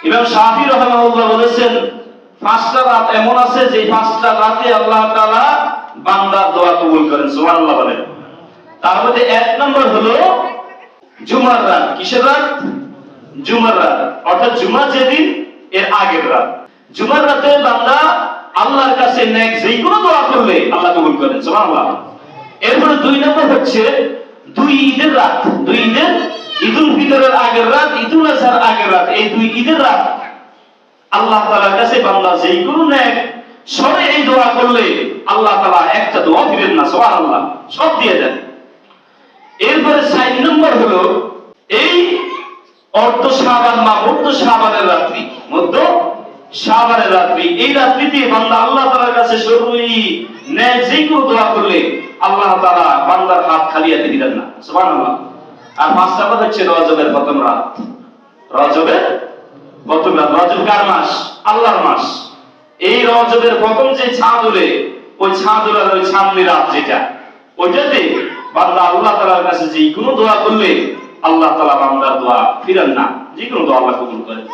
ইমাম শাফি রাহিমাহুল্লাহ বলেছেন, 5টা রাত এমন আছে যে 5টা রাতে আল্লাহ তাআলা বান্দার দোয়া কবুল করেন। সুবহানাল্লাহ বলেন। তার মধ্যে 1 নম্বর হলো জুমার রাত। কিসের রাত? জুমার রাত, অর্থাৎ জুমা যেদিন এর আগের রাত। জুমার রাতে বান্দা আল্লাহর কাছে নেক যে কোনো দোয়া করলে আল্লাহ কবুল করেন। সুবহানাল্লাহ। এরপরে 2 নম্বর হচ্ছে 2 ঈদের রাত। 2 ঈদের, ঈদুল ফিতরের আগের রাত, ঈদুল আজহার আগের রাত, এই 2 ঈদের রাত আল্লাহ তাআলার কাছে বান্দা যে কোনো নেক সরে এই দোয়া করলে আল্লাহ তাআলা একটা দোয়া দিবেন না। সুবহানাল্লাহ, সব দিয়ে দেন। এরপরে 4 নম্বর হলো এই অর্ধ শাবান বা মধ্য শাবানের রাত্রি, মধ্য শাবানের রাত্রি, এই রাত্রিতে বান্দা আল্লাহ তাআলার কাছে সরুই নেক যে কোনো দোয়া করলে আল্লাহ তাআলা বান্দার হাত খালি হাতে দিবেন না। সুবহানাল্লাহ। আর 5 নম্বর হচ্ছে রজবের প্রথম রাত। রজবের প্রথম রাত। রজব কার মাস? আল্লাহর মাস। এই রজবের প্রথম যে চাঁদ ওঠে, ওই চাঁদ ওঠার ওই চাঁদনি রাত যেটা, ওইটাতে বান্দা আল্লাহ তাআলার কাছে যে কোনো দোয়া করলে আল্লাহ তাআলা বান্দার দোয়া ফিরান না, যে কোনো দোয়া আল্লাহ কবুল করেন।